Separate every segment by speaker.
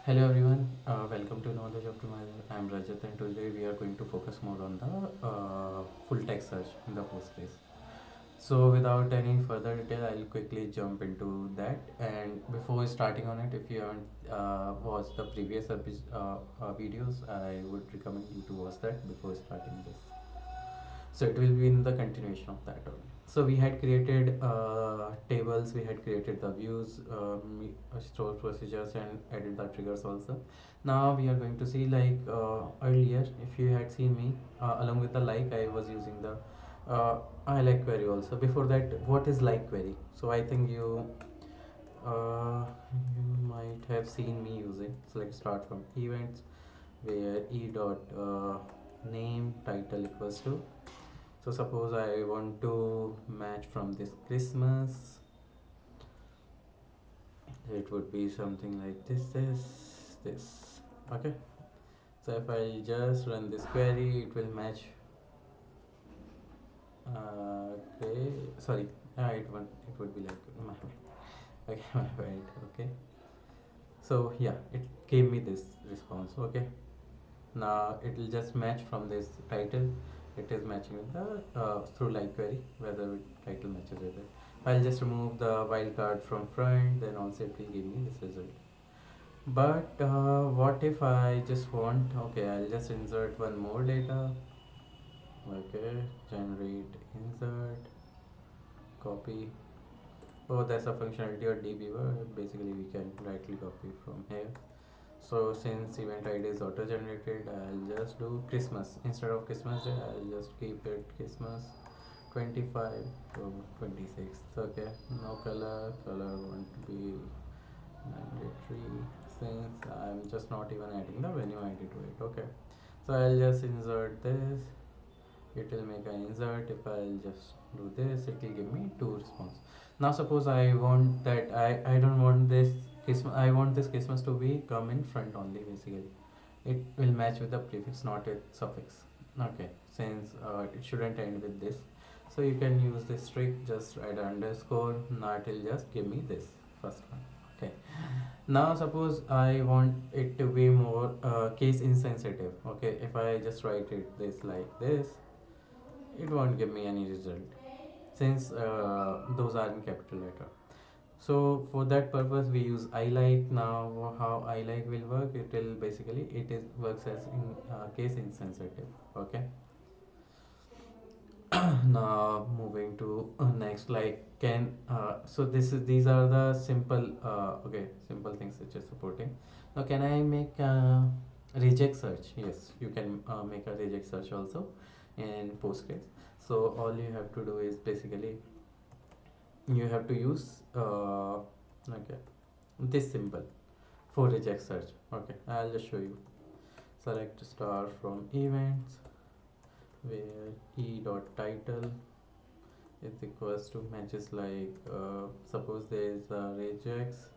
Speaker 1: Hello everyone, welcome to Knowledge Optimizer. I am Rajat and today we are going to focus more on the full text search in the Postgres. So without any further detail, I'll quickly jump into that. And before starting on it, if you haven't watched the previous videos, I would recommend you to watch that before starting this. So it will be in the continuation of that only. So we had created tables, we had created the views, store procedures, and added the triggers also. Now we are going to see like earlier, if you had seen me along with the like, I was using the I like query also. Before that, what is like query? So I think you might have seen me using. So let's start from events where e dot name title equals to, so suppose I want to match from this Christmas, it would be something like this. Okay. So if I just run this query, it will match. Okay. Sorry. It would be like my okay my bad. Okay. So yeah, it gave me this response. Okay. Now it will just match from this title. It is matching with the through like query whether it title matches with it. I'll just remove the wildcard from front, then also it will give me this result. But what if I just want, okay, I'll just insert one more data. Okay, generate insert, copy. Oh, that's a functionality of dbeaver. Basically, we can directly copy from here. So since event ID is auto generated, I'll just do Christmas. Instead of Christmas day, I'll just keep it Christmas 25 to 26th. Okay, no color, color want to be mandatory since I'm just not even adding the venue ID to it. Okay, so I'll just insert this, it will make an insert. If I'll just do this, it will give me two response. Now suppose I want that I don't want this Christmas, I want this Christmas to be come in front only. Basically it will match with the prefix, not with suffix. Okay, since it shouldn't end with this, so you can use this trick, just add underscore. Now it will just give me this first one. Okay, now suppose I want it to be more case insensitive. Okay, if I just write it this like this, it won't give me any result since those are in capital letter. So for that purpose we use I like. Now how I like will work, it will basically it is works as in case insensitive. Okay. Now moving to next, like can so this is these are the simple okay, simple things which is supporting. Now can I make reject search? Yes, you can make a reject search also in Postgres. So all you have to do is basically you have to use okay, this symbol for reject search. Okay, I'll just show you. Select star from events where e dot title is equals to matches like suppose there is a regex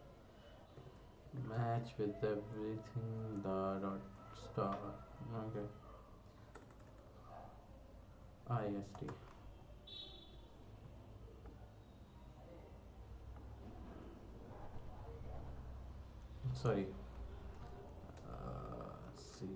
Speaker 1: match with everything the dot star. Okay, ist, sorry, chri.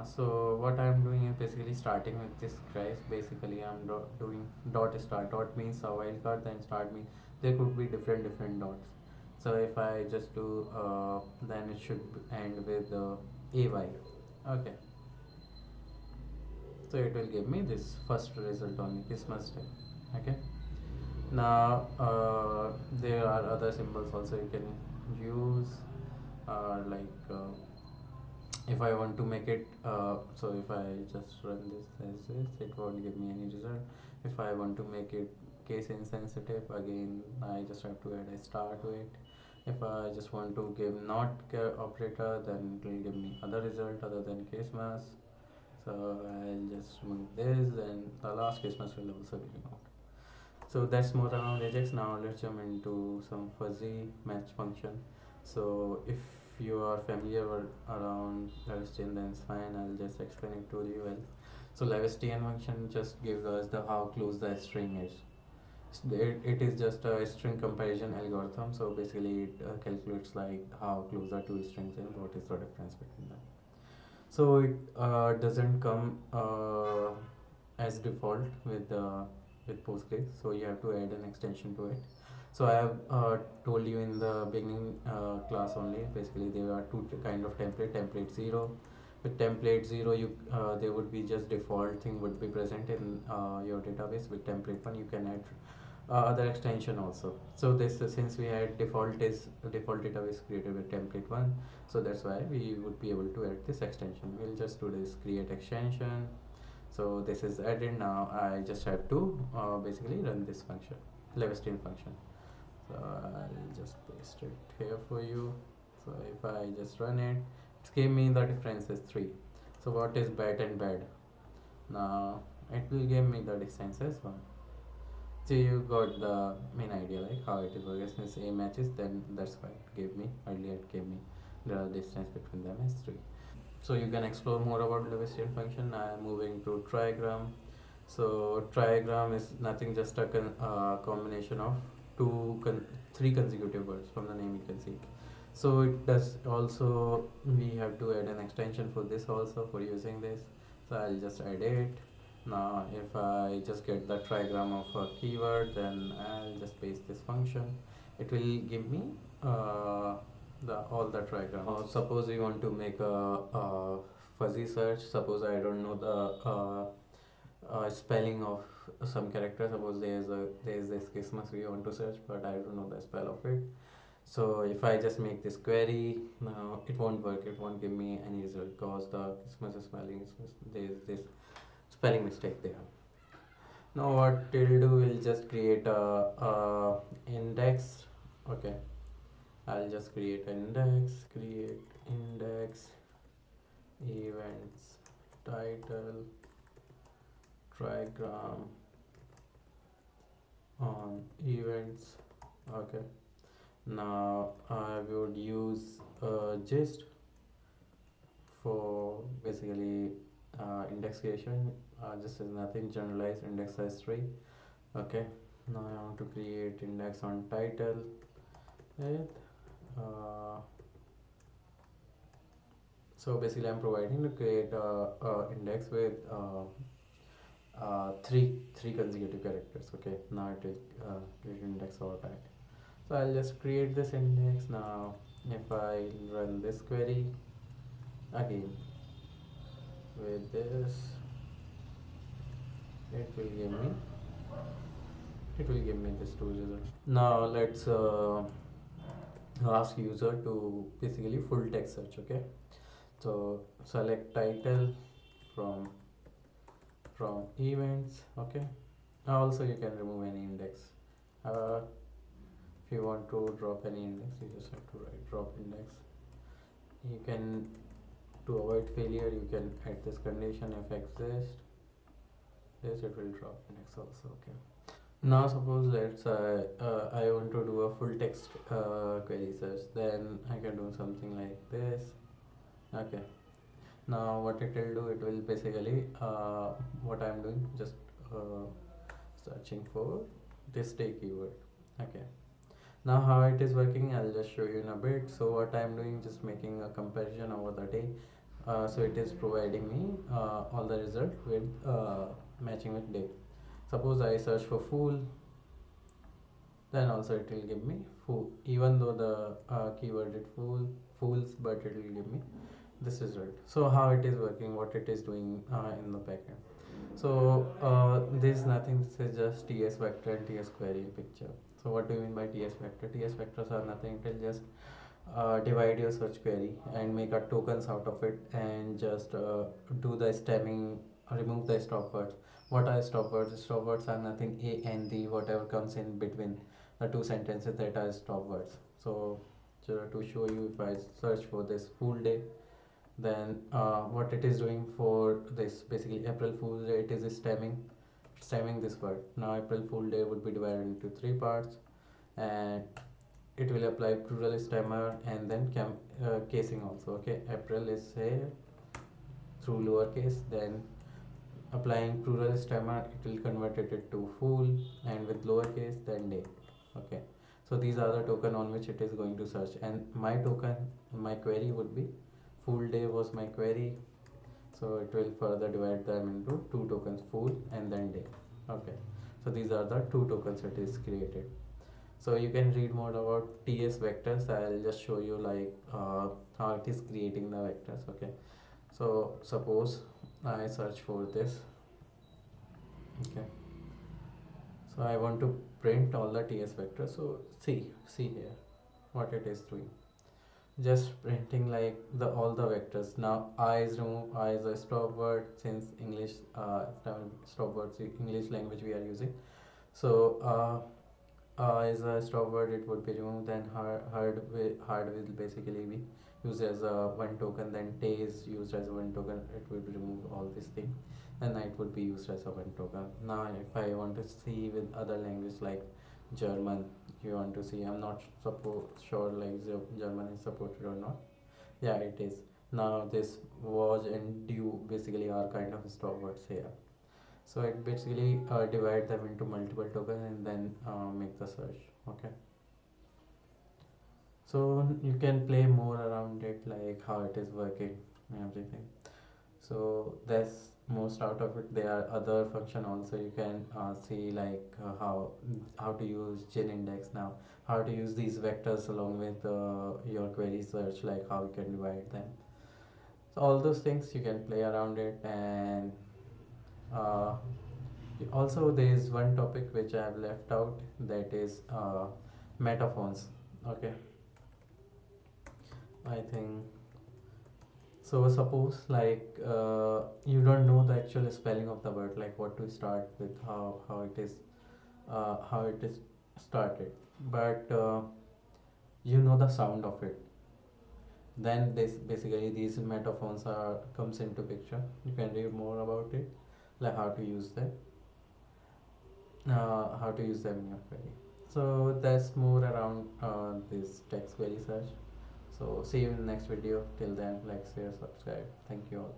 Speaker 1: So what I'm doing is basically starting with this price. Basically, I'm doing dot start. Dot means a wildcard, then start means there could be different dots. So if I just do, then it should end with AY. Okay, so it will give me this first result only Christmas Day. Okay, now there are other symbols also you can use, like if I want to make it so if I just run this as this, it won't give me any result. If I want to make it case insensitive, again I just have to add a star to it. If I just want to give not operator, then it will give me other result other than Christmas. So I'll just remove this, and the last Christmas will also be removed. So that's more around Ajax. Now let's jump into some fuzzy match function. So if you are familiar around Lewisian, then it's fine. I'll just explain it to you well. So Lewisian function just gives us the how close the string is. It is just a string comparison algorithm. So basically, it calculates like how close the two strings and what is the difference between them. So it doesn't come as default with Postgres. So you have to add an extension to it. So I have told you in the beginning class only. Basically, there are two kind of template. Template zero. With template zero, you there would be just default thing would be present in your database. With template one, you can add other extension also. So this since we had default database created with template one, so that's why we would be able to add this extension. We'll just do this create extension. So this is added. Now I just have to basically run this function, Levestin function. So I'll just paste it here for you. So if I just run it, it's gave me the difference is 3. So what is bad and bad? Now it will give me the distance as 1. So you got the main idea like how it is working. Since A matches, then that's why it gave me earlier. It gave me the distance between them is 3. So you can explore more about Lewisian function. I am moving to trigram. So trigram is nothing just a combination of three consecutive words from the name you can see. So it does also we have to add an extension for this also for using this. So I'll just add it. Now if I just get the trigram of a keyword, then I'll just paste this function. It will give me the all the trigrams. Suppose you want to make a fuzzy search. Suppose I don't know the spelling of some character. Suppose there's this Christmas we want to search, but I don't know the spell of it. So if I just make this query, now it won't work. It won't give me any result because the Christmas spelling is there's this spelling mistake there. Now what we'll do, we'll just create a index. Okay, I'll just create an index. Create index events title trigram on events. Okay, now I would use gist for basically index creation. Just is nothing, generalized index size 3. Okay, now I want to create index on title with uh, so basically I'm providing to create a index with three consecutive characters. Okay, now it will create index over that. So I'll just create this index. Now if I run this query again with this, it will give me this two results. Now let's ask user to basically full text search. Okay, so select title from events. Okay, also you can remove any index. If you want to drop any index, you just have to write drop index. You can, to avoid failure, you can add this condition if exist this, it will drop index also. Okay, now suppose let's I want to do a full text query search, then I can do something like this. Okay, now what it will do, it will basically what I'm doing, just uh, searching for this day keyword. Okay, now how it is working, I'll just show you in a bit. So what I'm doing, just making a comparison over the day. So it is providing me all the result with matching with day. Suppose I search for fool, then also it will give me fool, even though the keyword is fools, but it will give me this result. So how it is working, what it is doing in the backend. So this is nothing, this is just ts vector and ts query in picture. So what do you mean by ts vector? Ts vectors are nothing, it will just divide your search query and make a tokens out of it, and just do the stemming, remove the stop words. What are stop words? Stop words are nothing, a and the whatever comes in between the two sentences, that are stop words. So to show you, if I search for this full day, then what it is doing for this, basically April Fool's Day, it is stemming this word. Now April Fool Day would be divided into three parts, and it will apply plural stammer and then casing also. Okay, April is here through lowercase, then applying plural stammer it will convert it to full, and with lowercase then day. Okay, so these are the token on which it is going to search, and my token, my query would be full day was my query, so it will further divide them into two tokens, full and then day. Okay, so these are the two tokens it is created. So you can read more about ts vectors. I'll just show you like how it is creating the vectors. Okay, so suppose I search for this. Okay, so I want to print all the ts vectors. So see here what it is doing, just printing like the all the vectors. Now I is remove, I is a stop word, since english stop words english language we are using. So is a stop word, it would be removed. Then hard will basically be used as a one token. Then day is used as a one token, it will be remove all this thing. And night would be used as a one token. Now if I want to see with other language like german, you want to see, I'm not sure like german is supported or not. Yeah, it is. Now this was and due basically are kind of stop words here. So it basically divide them into multiple tokens and then make the search. Okay, so you can play more around it, like how it is working and everything. So that's most out of it. There are other function also. You can see like how to use gin index. Now how to use these vectors along with your query search, like how you can divide them. So all those things you can play around it. And uh, also there is one topic which I have left out, that is metaphones. Okay, I think so. Suppose like you don't know the actual spelling of the word, like what to start with, how it is started, but you know the sound of it. Then this basically these metaphones are comes into picture. You can read more about it, like how to use them in your query. So that's more around this text query search. So see you in the next video. Till then, like, share, subscribe. Thank you all.